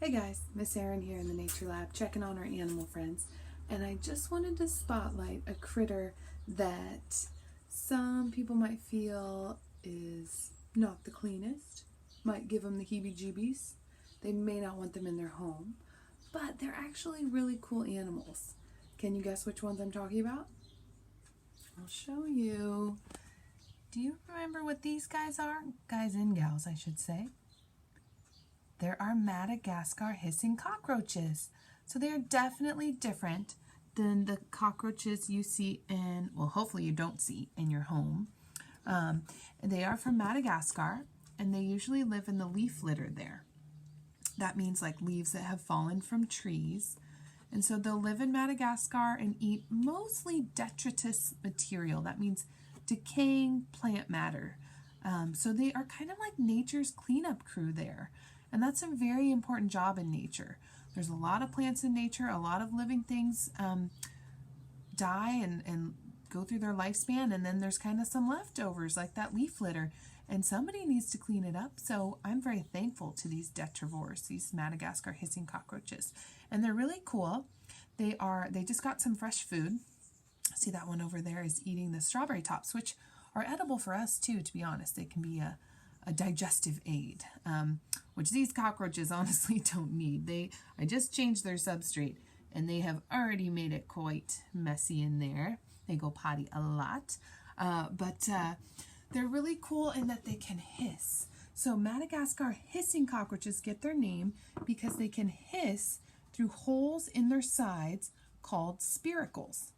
Hey guys, Miss Erin here in the Nature Lab checking on our animal friends, and I just wanted to spotlight a critter that some people might feel is not the cleanest, might give them the heebie-jeebies. They may not want them in their home, but they're actually really cool animals. Can you guess which ones I'm talking about? I'll show you. Do you remember what these guys are? Guys and gals, I should say. There are Madagascar hissing cockroaches. So they are definitely different than the cockroaches you see in, well, hopefully you don't see in your home. They are from Madagascar, and they usually live in the leaf litter there. That means like leaves that have fallen from trees. And so they'll live in Madagascar and eat mostly detritus material. That means decaying plant matter. So they are kind of like nature's cleanup crew there. And that's a very important job in nature. There's a lot of plants in nature, a lot of living things die and go through their lifespan, and then there's kind of some leftovers like that leaf litter, and somebody needs to clean it up. So I'm very thankful to these detrivores, these Madagascar hissing cockroaches, and they're really cool. They just got some fresh food. See, that one over there is eating the strawberry tops, which are edible for us too, to be honest. They can be a digestive aid, which these cockroaches honestly don't need. I just changed their substrate, and they have already made it quite messy in there. They go potty a lot, but they're really cool in that they can hiss. So Madagascar hissing cockroaches get their name because they can hiss through holes in their sides called spiracles.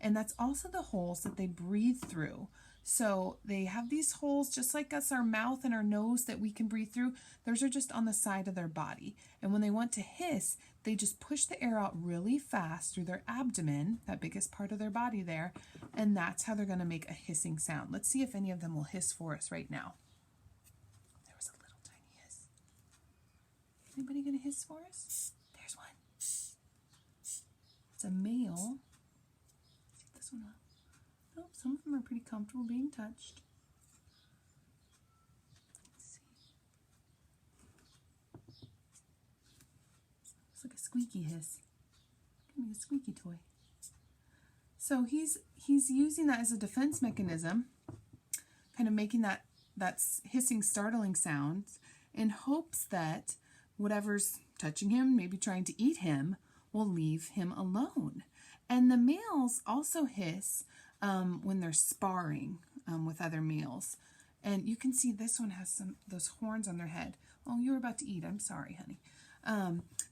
And that's also the holes that they breathe through. So they have these holes just like us, our mouth and our nose, that we can breathe through. Those are just on the side of their body. And when they want to hiss, they just push the air out really fast through their abdomen, that biggest part of their body there, and that's how they're going to make a hissing sound. Let's see if any of them will hiss for us right now. There was a little tiny hiss. Anybody going to hiss for us? There's one. It's a male. Take this one off. Oh, some of them are pretty comfortable being touched. Let's see. It's like a squeaky hiss. Give me a squeaky toy. So he's using that as a defense mechanism, kind of making that hissing, startling sound in hopes that whatever's touching him, maybe trying to eat him, will leave him alone. And the males also hiss when they're sparring with other males. And you can see this one has those horns on their head. Oh, you were about to eat. I'm sorry, honey.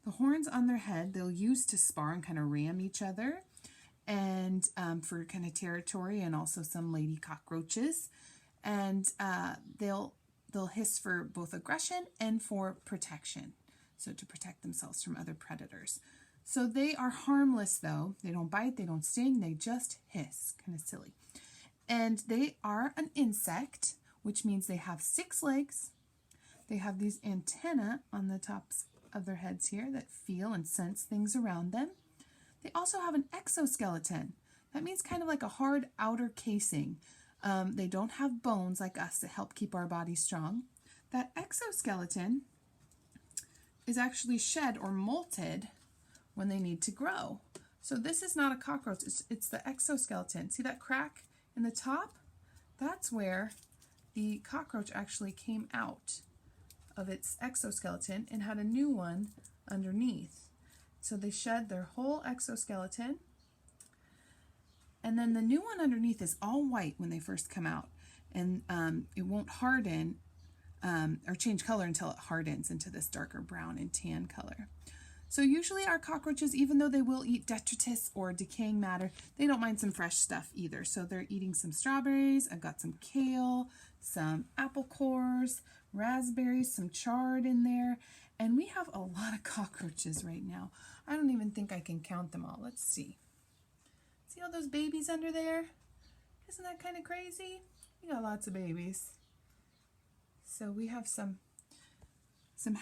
The horns on their head they'll use to spar and kind of ram each other, and for kind of territory, and also some lady cockroaches. And they'll hiss for both aggression and for protection, so to protect themselves from other predators. So they are harmless, though. They don't bite, they don't sting, they just hiss. Kind of silly. And they are an insect, which means they have 6 legs. They have these antennae on the tops of their heads here that feel and sense things around them. They also have an exoskeleton. That means kind of like a hard outer casing. They don't have bones like us to help keep our bodies strong. That exoskeleton is actually shed or molted when they need to grow. So this is not a cockroach, it's the exoskeleton. See that crack in the top? That's where the cockroach actually came out of its exoskeleton and had a new one underneath. So they shed their whole exoskeleton, and then the new one underneath is all white when they first come out, and it won't harden or change color until it hardens into this darker brown and tan color. So usually our cockroaches, even though they will eat detritus or decaying matter, they don't mind some fresh stuff either. So they're eating some strawberries. I've got some kale, some apple cores, raspberries, some chard in there. And we have a lot of cockroaches right now. I don't even think I can count them all. Let's see. See all those babies under there? Isn't that kind of crazy? We got lots of babies. So we have some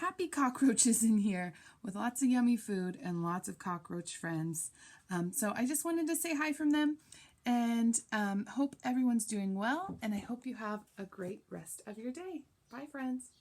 happy cockroaches in here with lots of yummy food and lots of cockroach friends. So I just wanted to say hi from them, and hope everyone's doing well, and I hope you have a great rest of your day. Bye, friends.